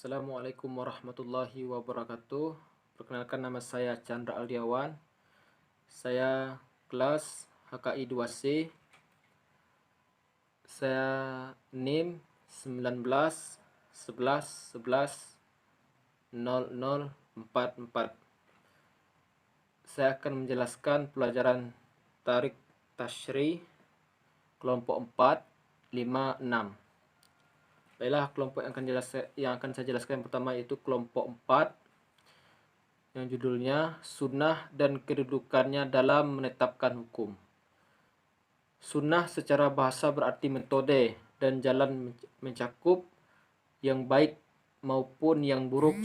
Assalamualaikum warahmatullahi wabarakatuh. Perkenalkan, nama saya Chandra Aldiawan. Saya kelas HKI 2C. Saya NIM 19 11 11 0044. Saya akan menjelaskan pelajaran Tarik Tashri kelompok 4, 5, 6. Baiklah, kelompok yang akan saya jelaskan yang pertama yaitu kelompok 4 yang judulnya Sunnah dan kedudukannya dalam menetapkan hukum. Sunnah secara bahasa berarti metode dan jalan mencakup yang baik maupun yang buruk.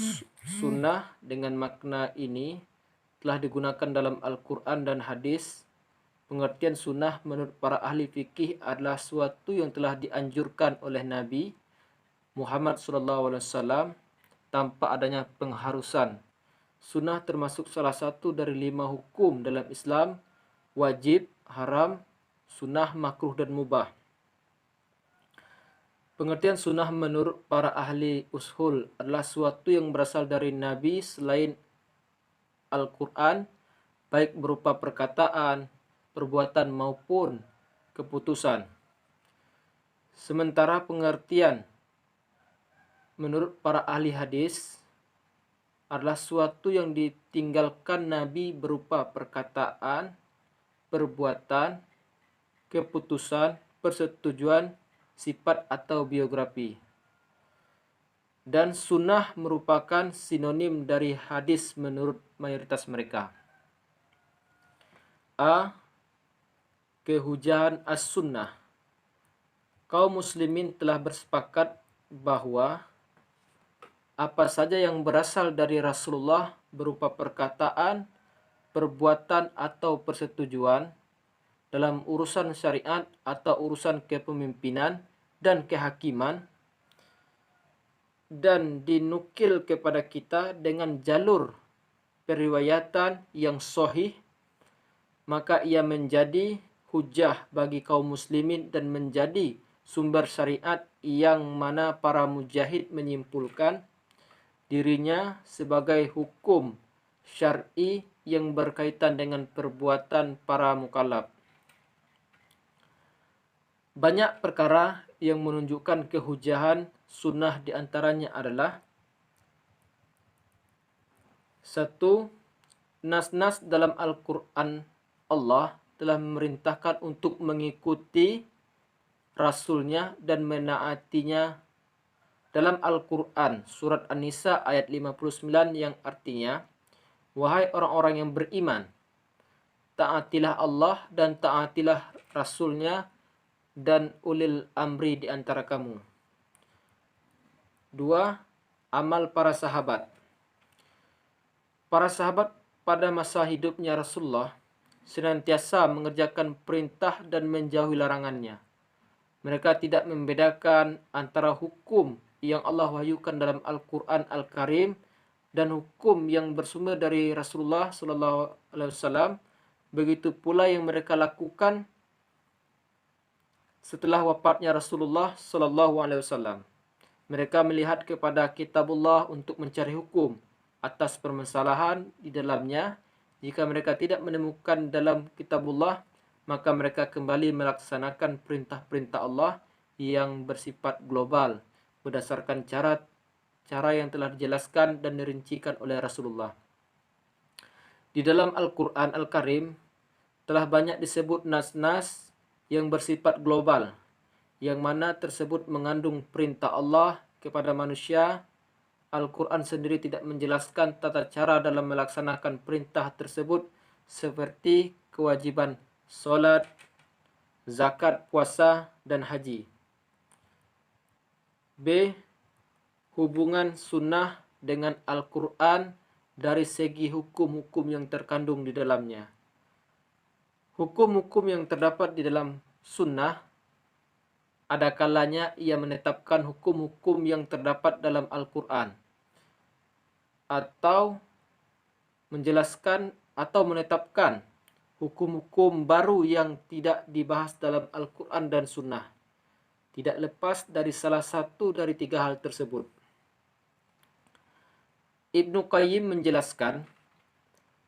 Sunnah dengan makna ini telah digunakan dalam Al-Quran dan hadis. Pengertian sunnah menurut para ahli fikih adalah suatu yang telah dianjurkan oleh Nabi Muhammad SAW tanpa adanya pengharusan. Sunnah termasuk salah satu dari 5 hukum dalam Islam: wajib, haram, sunnah, makruh, dan mubah. Pengertian sunnah menurut para ahli ushul adalah suatu yang berasal dari Nabi selain Al-Quran, baik berupa perkataan, perbuatan, maupun keputusan. Sementara pengertian menurut para ahli hadis adalah suatu yang ditinggalkan Nabi berupa perkataan, perbuatan, keputusan, persetujuan, sifat atau biografi. Dan sunnah merupakan sinonim dari hadis menurut mayoritas mereka. A. Kehujahan as-sunnah. Kaum muslimin telah bersepakat bahwa apa saja yang berasal dari Rasulullah berupa perkataan, perbuatan atau persetujuan dalam urusan syariat atau urusan kepemimpinan dan kehakiman dan dinukil kepada kita dengan jalur periwayatan yang sahih, maka ia menjadi hujah bagi kaum muslimin dan menjadi sumber syariat yang mana para mujahid menyimpulkan dirinya sebagai hukum syar'i yang berkaitan dengan perbuatan para mukallaf. Banyak perkara yang menunjukkan kehujahan sunnah diantaranya adalah: 1. Nas-nas dalam Al-Quran. Allah telah memerintahkan untuk mengikuti Rasulnya dan menaatinya. Dalam Al-Quran, surat An-Nisa ayat 59 yang artinya, wahai orang-orang yang beriman, taatilah Allah dan taatilah Rasulnya dan ulil amri di antara kamu. 2. Amal para sahabat. Para sahabat pada masa hidupnya Rasulullah senantiasa mengerjakan perintah dan menjauhi larangannya. Mereka tidak membedakan antara hukum yang Allah wahyukan dalam Al-Quran Al-Karim dan hukum yang bersumber dari Rasulullah SAW. Begitu pula yang mereka lakukan setelah wafatnya Rasulullah SAW. Mereka melihat kepada kitabullah untuk mencari hukum atas permasalahan di dalamnya. Jika mereka tidak menemukan dalam kitabullah, maka mereka kembali melaksanakan perintah-perintah Allah yang bersifat global berdasarkan cara yang telah dijelaskan dan dirincikan oleh Rasulullah. Di dalam Al-Quran Al-Karim telah banyak disebut nas-nas yang bersifat global, yang mana tersebut mengandung perintah Allah kepada manusia. Al-Quran sendiri tidak menjelaskan tata cara dalam melaksanakan perintah tersebut seperti kewajiban solat, zakat, puasa, dan haji. B. Hubungan sunnah dengan Al-Quran dari segi hukum-hukum yang terkandung di dalamnya. Hukum-hukum yang terdapat di dalam sunnah ada kalanya ia menetapkan hukum-hukum yang terdapat dalam Al-Quran, atau menjelaskan atau menetapkan hukum-hukum baru yang tidak dibahas dalam Al-Quran dan Sunnah, tidak lepas dari salah satu dari 3 hal tersebut. Ibnu Qayyim menjelaskan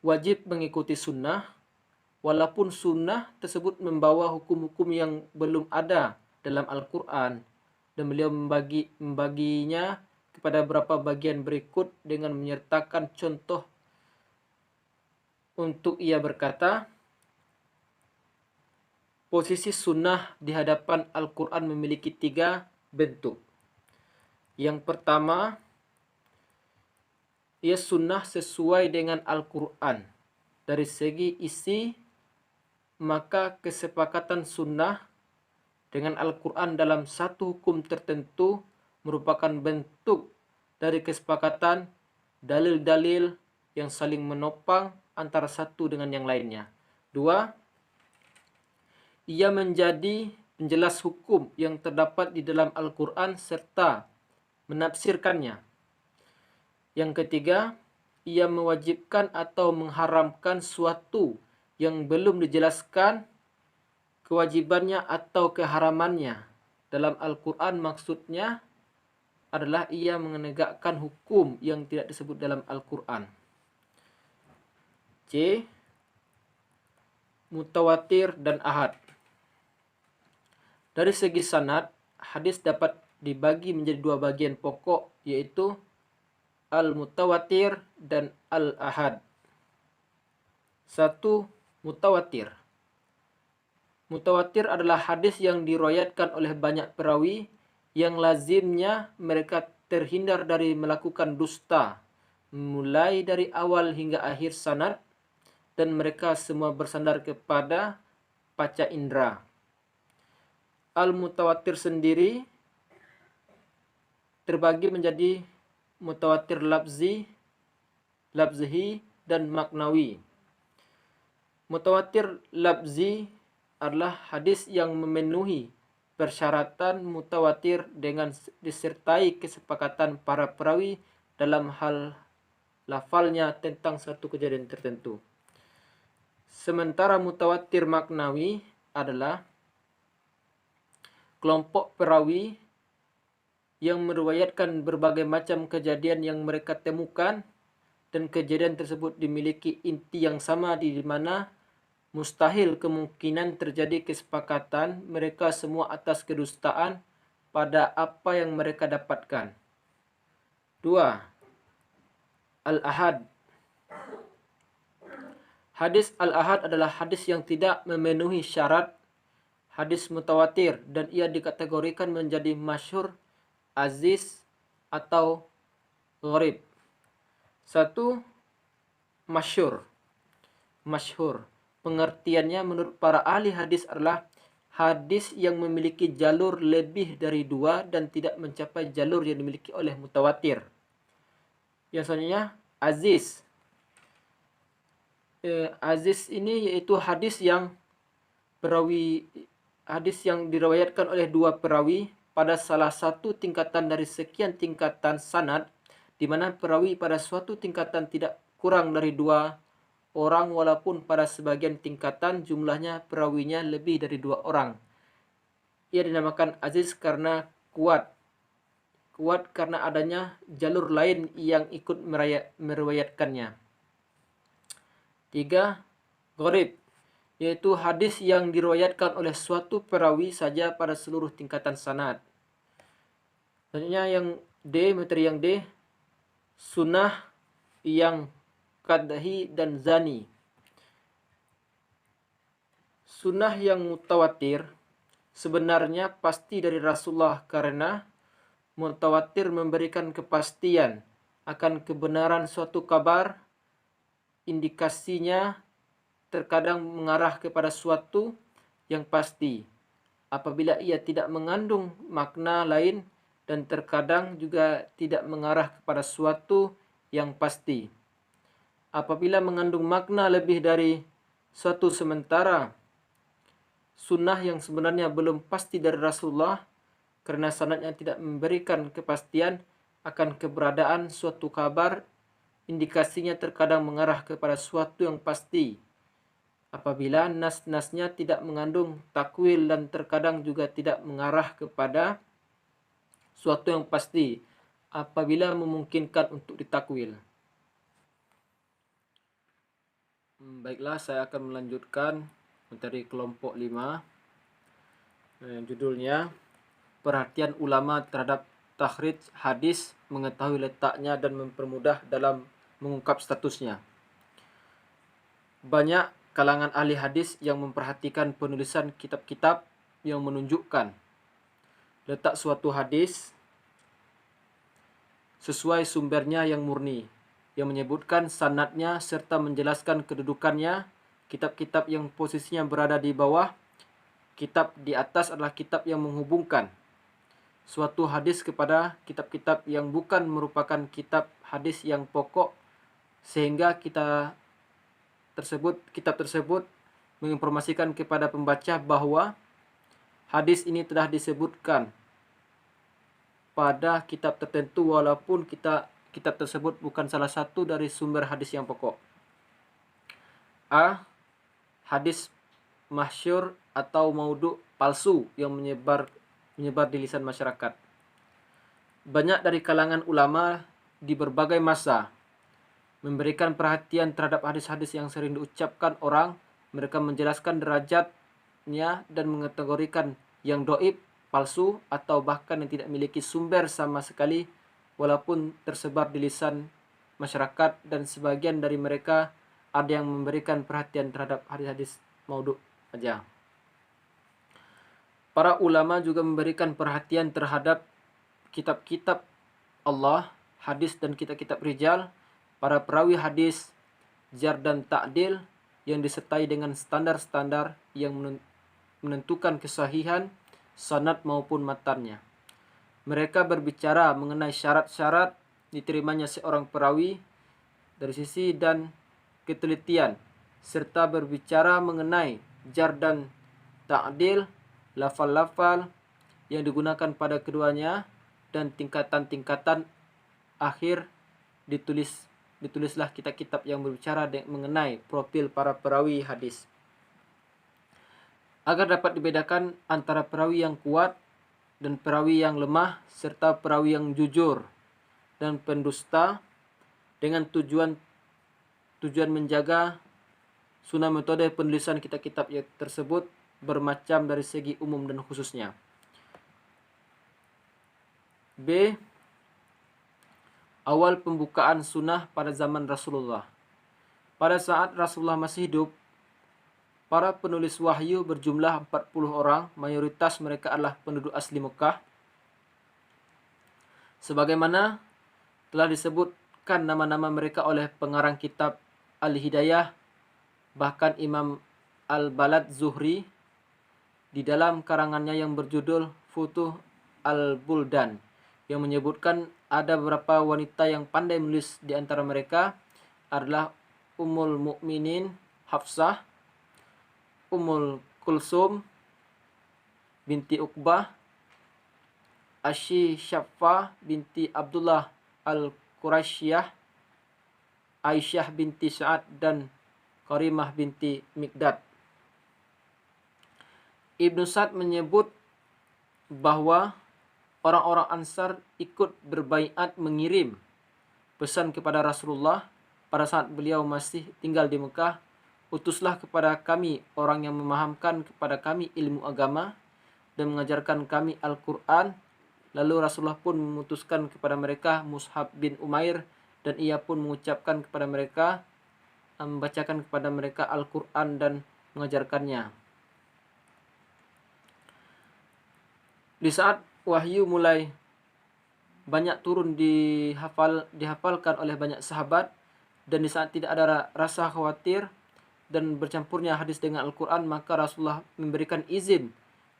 wajib mengikuti sunnah walaupun sunnah tersebut membawa hukum-hukum yang belum ada dalam Al-Quran, dan beliau membaginya kepada beberapa bagian berikut dengan menyertakan contoh. Untuk ia berkata, posisi sunnah di hadapan Al-Quran memiliki 3 bentuk. Yang pertama, ia sunnah sesuai dengan Al-Quran. Dari segi isi, maka kesepakatan sunnah dengan Al-Quran dalam satu hukum tertentu merupakan bentuk dari kesepakatan dalil-dalil yang saling menopang antara satu dengan yang lainnya. 2, ia menjadi penjelas hukum yang terdapat di dalam Al-Quran serta menafsirkannya. Yang ketiga, ia mewajibkan atau mengharamkan suatu yang belum dijelaskan kewajibannya atau keharamannya. Dalam Al-Quran maksudnya adalah ia menegakkan hukum yang tidak disebut dalam Al-Quran. C. Mutawatir dan ahad. Dari segi sanad, hadis dapat dibagi menjadi 2 bagian pokok, yaitu al-mutawatir dan al-ahad. 1. Mutawatir. Mutawatir adalah hadis yang diriwayatkan oleh banyak perawi yang lazimnya mereka terhindar dari melakukan dusta, mulai dari awal hingga akhir sanad, dan mereka semua bersandar kepada panca indera. Al-mutawatir sendiri terbagi menjadi mutawatir lafzi, dan maknawi. Mutawatir lafzi adalah hadis yang memenuhi persyaratan mutawatir dengan disertai kesepakatan para perawi dalam hal lafalnya tentang satu kejadian tertentu. Sementara mutawatir maknawi adalah kelompok perawi yang meriwayatkan berbagai macam kejadian yang mereka temukan, dan kejadian tersebut dimiliki inti yang sama di mana mustahil kemungkinan terjadi kesepakatan mereka semua atas kedustaan pada apa yang mereka dapatkan. 2. Al-ahad. Hadis al-ahad adalah hadis yang tidak memenuhi syarat hadis mutawatir, dan ia dikategorikan menjadi masyhur, aziz, atau gharib. 1. Masyhur. Pengertiannya menurut para ahli hadis adalah hadis yang memiliki jalur lebih dari 2 dan tidak mencapai jalur yang dimiliki oleh mutawatir. Yang selanjutnya aziz. Aziz ini yaitu hadis yang diriwayatkan oleh 2 perawi pada salah satu tingkatan dari sekian tingkatan sanad, di mana perawi pada suatu tingkatan tidak kurang dari 2 orang walaupun pada sebagian tingkatan jumlahnya perawinya lebih dari 2 orang. Ia dinamakan aziz karena kuat karena adanya jalur lain yang ikut meriwayatkannya. 3. Gharib, yaitu hadis yang diriwayatkan oleh suatu perawi saja pada seluruh tingkatan sanad. Selanjutnya materi yang D, sunnah yang qadhi dan zani. Sunnah yang mutawatir sebenarnya pasti dari Rasulullah karena mutawatir memberikan kepastian akan kebenaran suatu kabar. Indikasinya terkadang mengarah kepada suatu yang pasti apabila ia tidak mengandung makna lain, dan terkadang juga tidak mengarah kepada suatu yang pasti apabila mengandung makna lebih dari suatu. Sementara sunnah yang sebenarnya belum pasti dari Rasulullah karena sanadnya tidak memberikan kepastian akan keberadaan suatu kabar. Indikasinya terkadang mengarah kepada suatu yang pasti apabila nas-nasnya tidak mengandung takwil, dan terkadang juga tidak mengarah kepada suatu yang pasti apabila memungkinkan untuk ditakwil. Baiklah, saya akan melanjutkan materi kelompok 5. Judulnya Perhatian Ulama Terhadap Takhrij Hadis, Mengetahui Letaknya dan Mempermudah dalam Mengungkap Statusnya. Banyak kalangan ahli hadis yang memperhatikan penulisan kitab-kitab yang menunjukkan letak suatu hadis sesuai sumbernya yang murni, yang menyebutkan sanadnya serta menjelaskan kedudukannya. Kitab-kitab yang posisinya berada di bawah kitab di atas adalah kitab yang menghubungkan suatu hadis kepada kitab-kitab yang bukan merupakan kitab hadis yang pokok, sehingga kitab tersebut menginformasikan kepada pembaca bahwa hadis ini telah disebutkan pada kitab tertentu walaupun kitab tersebut bukan salah satu dari sumber hadis yang pokok. A. Hadis masyhur atau maudhu palsu yang menyebar di lisan masyarakat. Banyak dari kalangan ulama di berbagai masa memberikan perhatian terhadap hadis-hadis yang sering diucapkan orang. Mereka menjelaskan derajatnya dan mengategorikan yang doib, palsu, atau bahkan yang tidak memiliki sumber sama sekali walaupun tersebar di lisan masyarakat, dan sebagian dari mereka ada yang memberikan perhatian terhadap hadis-hadis maudhu saja. Para ulama juga memberikan perhatian terhadap kitab-kitab Allah, hadis dan kitab-kitab rijal, para perawi hadis, jar dan ta'dil yang disertai dengan standar-standar yang menentukan kesahihan sanad maupun matannya. Mereka berbicara mengenai syarat-syarat diterimanya seorang perawi dari sisi dan ketelitian, serta berbicara mengenai jar dan ta'dil, lafal-lafal yang digunakan pada keduanya, dan tingkatan-tingkatan akhir ditulislah kitab-kitab yang berbicara mengenai profil para perawi hadis. Agar dapat dibedakan antara perawi yang kuat dan perawi yang lemah, serta perawi yang jujur dan pendusta, dengan tujuan menjaga sunnah metode penulisan kitab-kitab tersebut bermacam dari segi umum dan khususnya. B. Awal pembukaan sunnah pada zaman Rasulullah. Pada saat Rasulullah masih hidup, para penulis wahyu berjumlah 40 orang, mayoritas mereka adalah penduduk asli Mekah. Sebagaimana telah disebutkan nama-nama mereka oleh pengarang kitab Al-Hidayah, bahkan Imam Al-Balad Zuhri di dalam karangannya yang berjudul Futuh Al-Buldan, yang menyebutkan ada beberapa wanita yang pandai menulis. Di antara mereka adalah Ummul Mukminin Hafsah, Ummul Kulsum binti Uqbah, Asy Syaffa binti Abdullah Al-Quraisyah, Aisyah binti Sa'ad, dan Karimah binti Miqdad. Ibnu Sa'd menyebut bahwa orang-orang Ansar ikut berbaiat mengirim pesan kepada Rasulullah pada saat beliau masih tinggal di Mekah. Utuslah kepada kami orang yang memahamkan kepada kami ilmu agama dan mengajarkan kami Al-Quran. Lalu Rasulullah pun memutuskan kepada mereka Mus'hab bin Umair, dan ia pun mengucapkan kepada mereka, membacakan kepada mereka Al-Quran dan mengajarkannya. Di saat wahyu mulai banyak turun dihafalkan oleh banyak sahabat, dan di saat tidak ada rasa khawatir dan bercampurnya hadis dengan Al-Quran, maka Rasulullah memberikan izin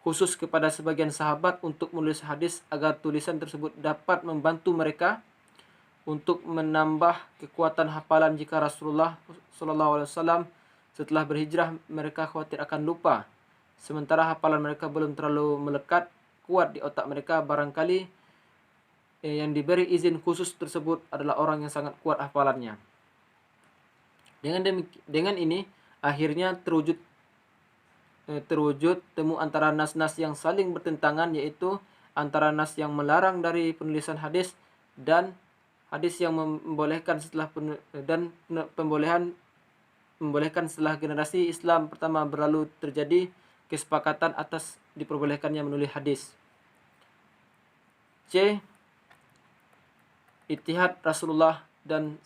khusus kepada sebagian sahabat untuk menulis hadis agar tulisan tersebut dapat membantu mereka untuk menambah kekuatan hafalan jika Rasulullah SAW setelah berhijrah mereka khawatir akan lupa, sementara hafalan mereka belum terlalu melekat kuat di otak mereka. Barangkali yang diberi izin khusus tersebut adalah orang yang sangat kuat hafalannya. Dengan ini akhirnya terwujud temu antara nas-nas yang saling bertentangan, yaitu antara nas yang melarang dari penulisan hadis dan hadis yang membolehkan pembolehan membolehkan setelah generasi Islam pertama berlalu terjadi kesepakatan atas diperbolehkannya menulis hadis. C. Ijtihad Rasulullah dan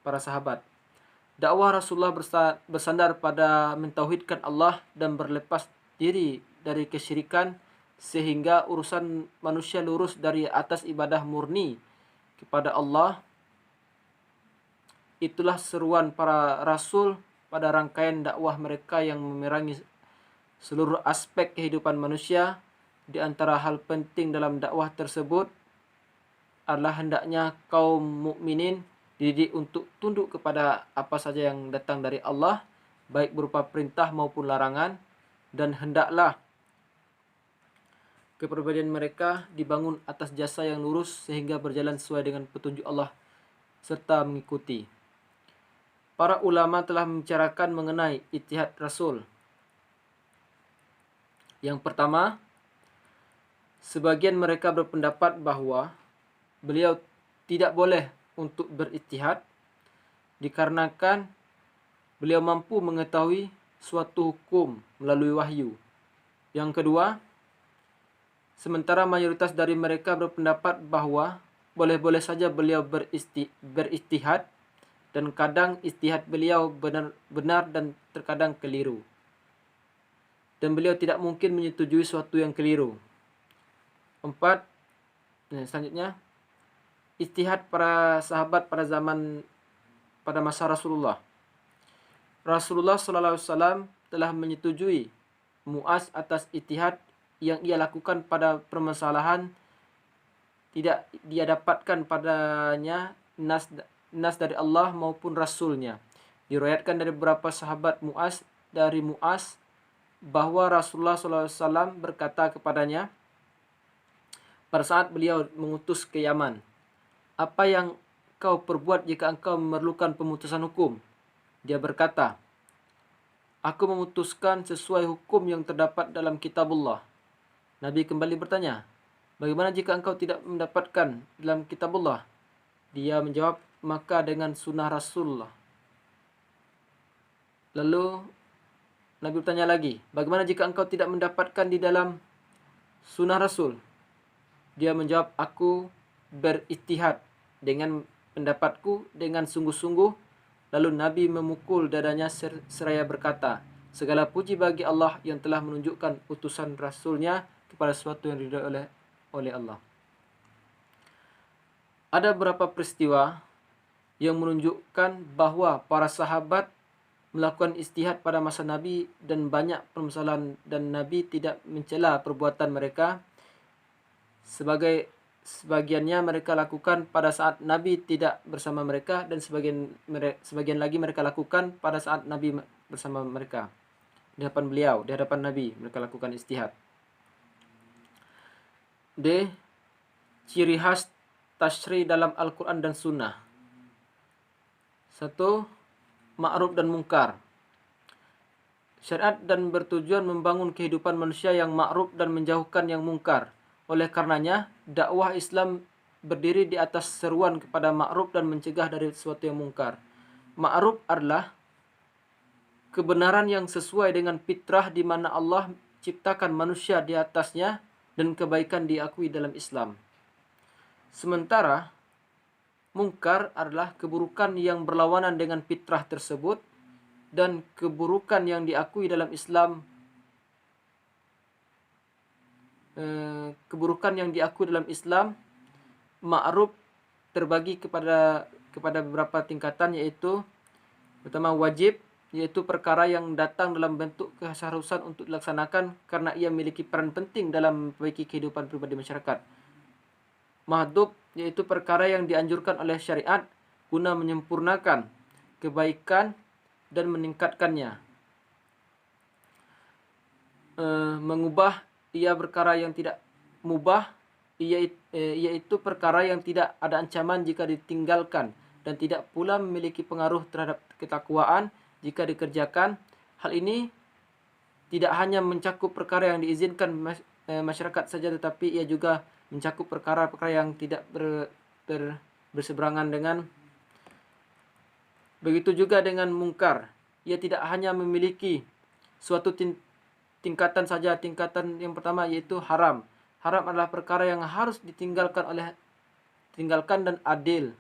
para sahabat. Dakwah Rasulullah bersandar pada mentauhidkan Allah dan berlepas diri dari kesyirikan sehingga urusan manusia lurus dari atas ibadah murni kepada Allah. Itulah seruan para rasul pada rangkaian dakwah mereka yang memerangi seluruh aspek kehidupan manusia. Di antara hal penting dalam dakwah tersebut adalah hendaknya kaum mukminin dididik untuk tunduk kepada apa saja yang datang dari Allah, baik berupa perintah maupun larangan, dan hendaklah kepribadian mereka dibangun atas jasa yang lurus sehingga berjalan sesuai dengan petunjuk Allah serta mengikuti. Para ulama telah membicarakan mengenai ijtihad Rasul. Yang pertama, sebagian mereka berpendapat bahwa beliau tidak boleh untuk berijtihad dikarenakan beliau mampu mengetahui suatu hukum melalui wahyu. Yang kedua, sementara mayoritas dari mereka berpendapat bahwa boleh-boleh saja beliau berijtihad dan kadang ijtihad beliau benar dan terkadang keliru. Dan beliau tidak mungkin menyetujui suatu yang keliru. 4. Selanjutnya, ijtihad para sahabat pada masa Rasulullah. Rasulullah SAW telah menyetujui Mu'az atas ijtihad yang ia lakukan pada permasalahan tidak dia dapatkan padanya nas dari Allah maupun Rasulnya. Diriwayatkan dari beberapa sahabat dari Mu'az bahwa Rasulullah SAW berkata kepadanya pada saat beliau mengutus ke Yaman, "Apa yang kau perbuat jika engkau memerlukan pemutusan hukum?" Dia berkata, "Aku memutuskan sesuai hukum yang terdapat dalam kitabullah." Nabi kembali bertanya, "Bagaimana jika engkau tidak mendapatkan dalam kitabullah?" Dia menjawab, "Maka dengan sunnah Rasulullah." Lalu Nabi bertanya lagi, "Bagaimana jika engkau tidak mendapatkan di dalam sunnah Rasul?" Dia menjawab, "Aku berijtihad dengan pendapatku dengan sungguh-sungguh." Lalu Nabi memukul dadanya seraya berkata, "Segala puji bagi Allah yang telah menunjukkan utusan Rasulnya kepada sesuatu yang diridhai oleh Allah." Ada beberapa peristiwa yang menunjukkan bahwa para sahabat melakukan ijtihad pada masa Nabi dan banyak permasalahan dan Nabi tidak mencela perbuatan mereka. Sebagiannya mereka lakukan pada saat Nabi tidak bersama mereka dan sebagian lagi mereka lakukan pada saat Nabi bersama mereka. Di hadapan Nabi mereka lakukan ijtihad. D. Ciri khas tasyri' dalam Al-Quran dan Sunnah. 1. Ma'ruf dan mungkar. Syariat dan bertujuan membangun kehidupan manusia yang ma'ruf dan menjauhkan yang mungkar. Oleh karenanya, dakwah Islam berdiri di atas seruan kepada ma'ruf dan mencegah dari sesuatu yang mungkar. Ma'ruf adalah kebenaran yang sesuai dengan fitrah di mana Allah ciptakan manusia di atasnya dan kebaikan diakui dalam Islam. Sementara mungkar adalah keburukan yang berlawanan dengan fitrah tersebut dan keburukan yang diakui dalam Islam. Ma'ruf terbagi kepada beberapa tingkatan, yaitu pertama wajib, yaitu perkara yang datang dalam bentuk keharusan untuk dilaksanakan karena ia memiliki peran penting dalam memperbaiki kehidupan pribadi masyarakat. Mahdhub, yaitu perkara yang dianjurkan oleh syariat guna menyempurnakan kebaikan dan meningkatkannya. Mengubah, ia perkara yang tidak mubah, yaitu perkara yang tidak ada ancaman jika ditinggalkan dan tidak pula memiliki pengaruh terhadap ketakwaan jika dikerjakan. Hal ini tidak hanya mencakup perkara yang diizinkan masyarakat saja, tetapi ia juga mencakup perkara-perkara yang tidak berseberangan dengan Begitu juga dengan mungkar. Ia tidak hanya memiliki suatu tingkatan saja. Tingkatan yang pertama yaitu haram. Haram adalah perkara yang harus tinggalkan dan adil.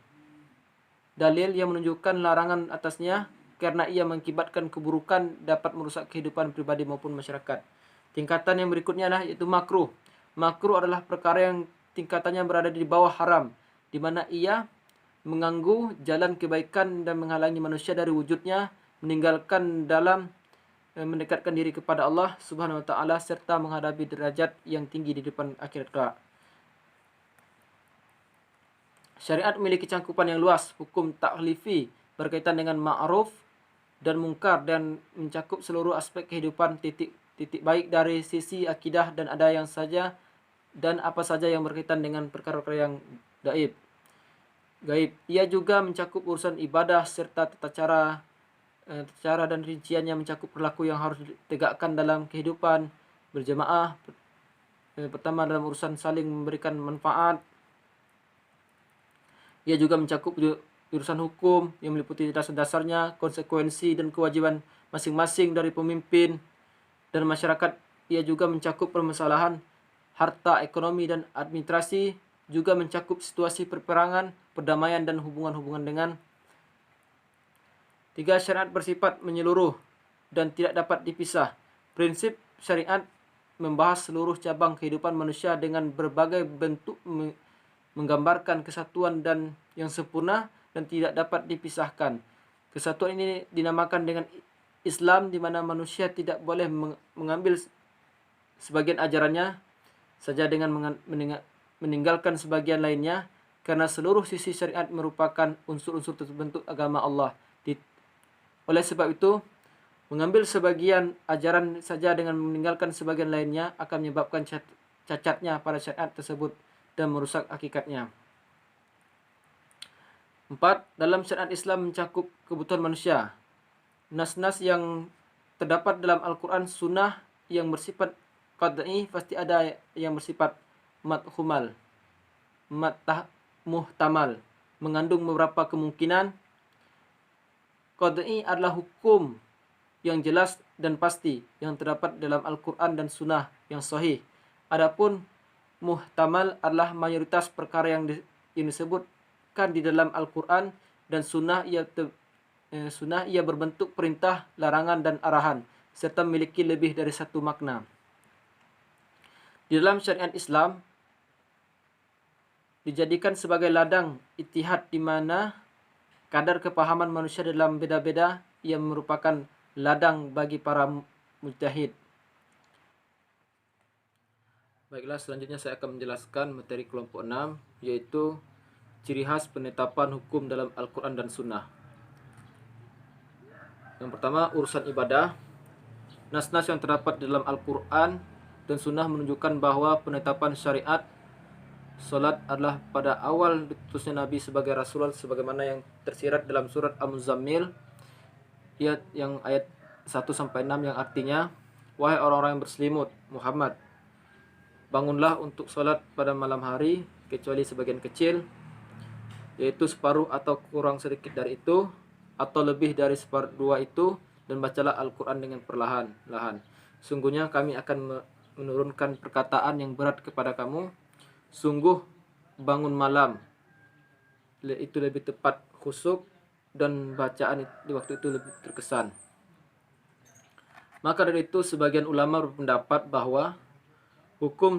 Dalil yang menunjukkan larangan atasnya karena ia mengakibatkan keburukan, dapat merusak kehidupan pribadi maupun masyarakat. Tingkatan yang berikutnya adalah yaitu makruh. Makruh adalah perkara yang tingkatannya berada di bawah haram, di mana ia mengganggu jalan kebaikan dan menghalangi manusia dari wujudnya, meninggalkan dalam mendekatkan diri kepada Allah Subhanahu wa taala serta menghadapi derajat yang tinggi di depan akhirat kelak. Syariat memiliki cangkupan yang luas hukum taklifi berkaitan dengan ma'ruf dan mungkar dan mencakup seluruh aspek kehidupan titik baik dari sisi akidah dan ada yang saja dan apa saja yang berkaitan dengan perkara-perkara yang gaib. Ia juga mencakup urusan ibadah serta tata cara dan rinciannya mencakup perilaku yang harus ditegakkan dalam kehidupan berjamaah. Pertama dalam urusan saling memberikan manfaat. Ia juga mencakup urusan hukum yang meliputi dasar-dasarnya, konsekuensi dan kewajiban masing-masing dari pemimpin dan masyarakat. Ia juga mencakup permasalahan harta, ekonomi dan administrasi, juga mencakup situasi perperangan, perdamaian dan hubungan-hubungan dengan. 3. Syariat bersifat menyeluruh dan tidak dapat dipisah. Prinsip syariat membahas seluruh cabang kehidupan manusia dengan berbagai bentuk menggambarkan kesatuan dan yang sempurna dan tidak dapat dipisahkan. Kesatuan ini dinamakan dengan Islam, di mana manusia tidak boleh mengambil sebagian ajarannya saja dengan meninggalkan sebagian lainnya, karena seluruh sisi syariat merupakan unsur-unsur terbentuk agama Allah. Oleh sebab itu, mengambil sebagian ajaran saja dengan meninggalkan sebagian lainnya akan menyebabkan cacatnya pada syariat tersebut dan merusak hakikatnya. 4. Dalam syariat Islam mencakup kebutuhan manusia. Nas-nas yang terdapat dalam Al-Quran, sunnah yang bersifat qad'i pasti ada yang bersifat muhtamal, mengandung beberapa kemungkinan. Qad'i adalah hukum yang jelas dan pasti yang terdapat dalam Al-Quran dan sunnah yang sahih. Adapun muhtamal adalah mayoritas perkara yang disebutkan di dalam Al-Quran dan sunnah. Ia berbentuk perintah, larangan dan arahan serta memiliki lebih dari satu makna. Di dalam syariat Islam dijadikan sebagai ladang ijtihad, di mana kadar kepahaman manusia dalam beda-beda yang merupakan ladang bagi para mujtahid. Baiklah, selanjutnya saya akan menjelaskan materi kelompok 6, yaitu ciri khas penetapan hukum dalam Al-Quran dan Sunnah. Yang pertama, urusan ibadah. Nas-nas yang terdapat dalam Al-Quran dan Sunnah menunjukkan bahwa penetapan syariat salat adalah pada awal diutusnya Nabi sebagai Rasul, sebagaimana yang tersirat dalam surat Al-Muzammil yang ayat 1-6 yang artinya, wahai orang-orang yang berselimut Muhammad, bangunlah untuk salat pada malam hari kecuali sebagian kecil, yaitu separuh atau kurang sedikit dari itu atau lebih dari seperempat itu, dan bacalah Al-Quran dengan perlahan-lahan. Sungguhnya kami akan menurunkan perkataan yang berat kepada kamu. Sungguh bangun malam itu lebih tepat khusyuk dan bacaan di waktu itu lebih terkesan. Maka dari itu sebagian ulama berpendapat bahwa hukum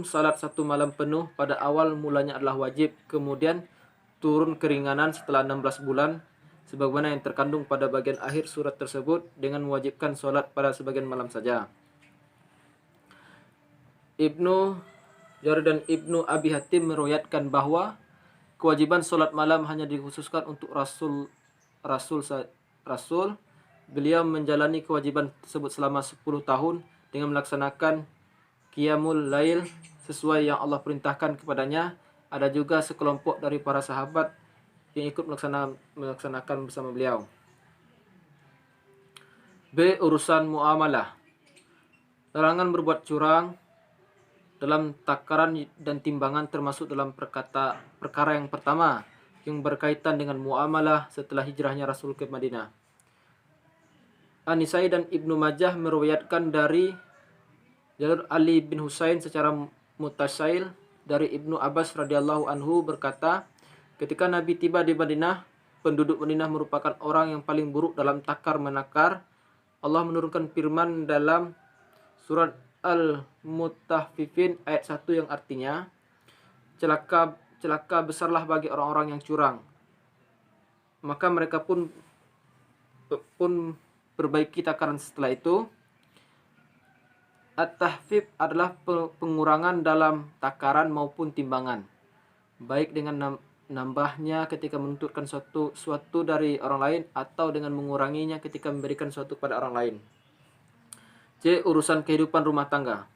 salat satu malam penuh pada awal mulanya adalah wajib, kemudian turun keringanan setelah 16 bulan, sebagaimana yang terkandung pada bagian akhir surat tersebut, dengan mewajibkan salat pada sebagian malam saja. Ibnu Jarir dan Ibnu Abi Hatim meriwayatkan bahwa kewajiban salat malam hanya dikhususkan untuk Rasul. Beliau menjalani kewajiban tersebut selama 10 tahun dengan melaksanakan qiyamul lail sesuai yang Allah perintahkan kepadanya. Ada juga sekelompok dari para sahabat yang ikut melaksanakan bersama beliau. B. Urusan muamalah. Larangan berbuat curang dalam takaran dan timbangan termasuk dalam perkara yang pertama, yang berkaitan dengan muamalah setelah hijrahnya Rasul ke Madinah. An-Nisai dan Ibnu Majah meriwayatkan dari jalur Ali bin Husain secara mutasail dari Ibnu Abbas radhiyallahu anhu berkata, ketika Nabi tiba di Madinah, penduduk Madinah merupakan orang yang paling buruk dalam takar menakar. Allah menurunkan firman dalam surat Al-Mutaffifin ayat 1 yang artinya, celaka besarlah bagi orang-orang yang curang. Maka mereka pun perbaiki takaran setelah itu. At-tahfif adalah pengurangan dalam takaran maupun timbangan, baik dengan nambahnya ketika menuntutkan suatu dari orang lain atau dengan menguranginya ketika memberikan suatu kepada orang lain. C. Urusan kehidupan rumah tangga.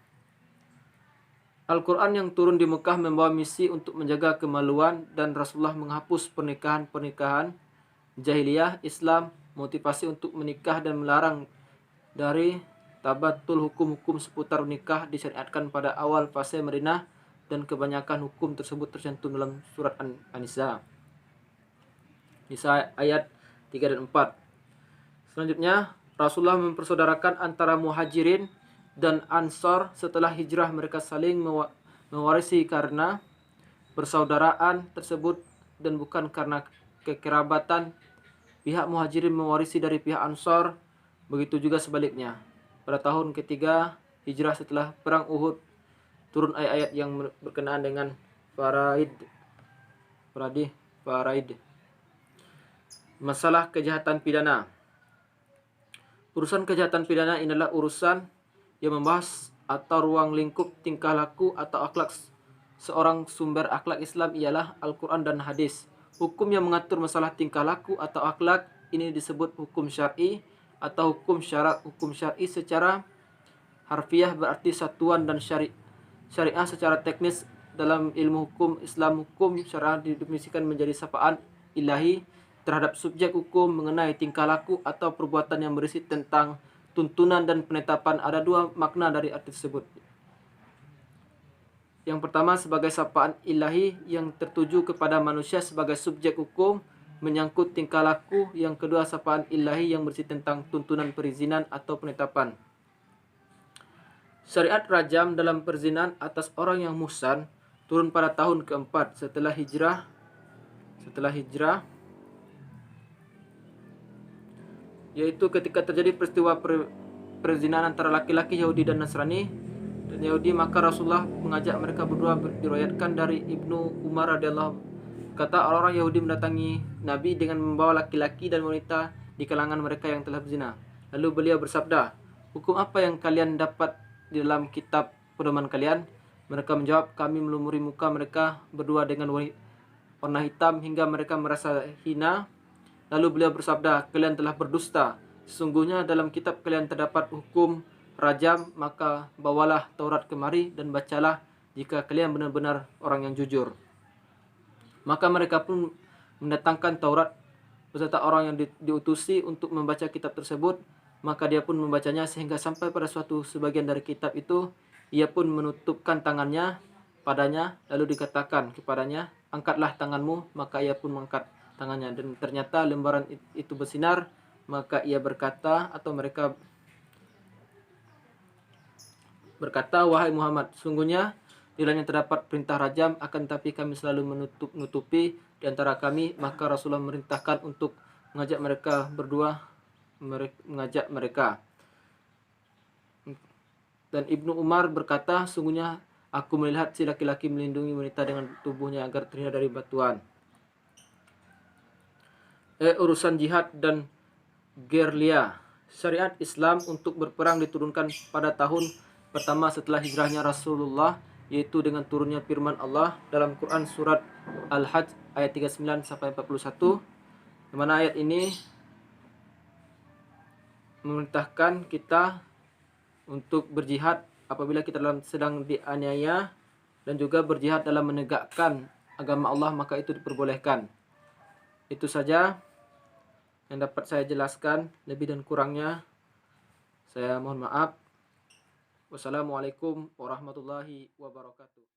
Al-Quran yang turun di Mekah membawa misi untuk menjaga kemaluan, dan Rasulullah menghapus pernikahan-pernikahan jahiliyah. Islam motivasi untuk menikah dan melarang dari tabatul. Hukum-hukum seputar nikah disyariatkan pada awal fase Madinah, dan kebanyakan hukum tersebut tercantum dalam surat An-Nisa. Nisa ayat 3 dan 4. Selanjutnya, Rasulullah mempersaudarakan antara muhajirin dan ansor setelah hijrah. Mereka saling mewarisi karena persaudaraan tersebut dan bukan karena kekerabatan. Pihak muhajirin mewarisi dari pihak ansor, begitu juga sebaliknya. Pada tahun ketiga hijrah setelah perang Uhud, turun ayat-ayat yang berkenaan dengan faraid. Masalah kejahatan pidana. Urusan kejahatan pidana adalah urusan yang membahas atau ruang lingkup tingkah laku atau akhlak seorang. Sumber akhlak Islam ialah Al-Quran dan hadis. Hukum yang mengatur masalah tingkah laku atau akhlak ini disebut hukum syar'i atau hukum syarak. Hukum syar'i secara harfiah berarti satuan, dan syariah secara teknis dalam ilmu hukum Islam. Hukum syariah didefinisikan menjadi sapaan ilahi terhadap subjek hukum mengenai tingkah laku atau perbuatan yang berisi tentang tuntunan dan penetapan. Ada dua makna dari arti tersebut. Yang pertama sebagai sapaan ilahi yang tertuju kepada manusia sebagai subjek hukum menyangkut tingkah laku. Yang kedua sapaan ilahi yang berisi tentang tuntunan perizinan atau penetapan. Syariat rajam dalam perzinahan atas orang yang muhsan turun pada tahun keempat setelah hijrah, yaitu ketika terjadi peristiwa perzinahan antara laki-laki Yahudi dan Nasrani dan Yahudi. Maka Rasulullah mengajak mereka berdua. Diriwayatkan dari Ibnu Umar radhiyallahu, kata orang-orang Yahudi mendatangi Nabi dengan membawa laki-laki dan wanita di kalangan mereka yang telah berzina. Lalu beliau bersabda, hukum apa yang kalian dapat di dalam kitab pedoman kalian? Mereka menjawab, kami melumuri muka mereka berdua dengan warna hitam hingga mereka merasa hina. Lalu beliau bersabda, kalian telah berdusta. Sesungguhnya dalam kitab kalian terdapat hukum rajam. Maka bawalah Taurat kemari dan bacalah jika kalian benar-benar orang yang jujur. Maka mereka pun mendatangkan Taurat beserta orang yang diutusi untuk membaca kitab tersebut. Maka dia pun membacanya sehingga sampai pada suatu sebagian dari kitab itu. Ia pun menutupkan tangannya padanya, lalu dikatakan kepadanya, angkatlah tanganmu. Maka ia pun mengangkat tangannya, dan ternyata lembaran itu bersinar. Maka ia berkata, atau mereka berkata, wahai Muhammad, sungguhnya di dalamnya terdapat perintah rajam, akan tetapi kami selalu menutupi di antara kami. Maka Rasulullah merintahkan untuk mengajak mereka. Dan Ibnu Umar berkata, sungguhnya aku melihat si laki-laki melindungi wanita dengan tubuhnya agar terhindar dari batuan. Urusan jihad dan gerilya. Syariat Islam untuk berperang diturunkan pada tahun pertama setelah hijrahnya Rasulullah, yaitu dengan turunnya firman Allah dalam Quran surat Al-Hajj ayat 39 sampai 41. Di mana ayat ini memerintahkan kita untuk berjihad apabila kita sedang dianiaya, dan juga berjihad dalam menegakkan agama Allah, maka itu diperbolehkan. Itu saja yang dapat saya jelaskan. Lebih dan kurangnya saya mohon maaf. Wassalamualaikum warahmatullahi wabarakatuh.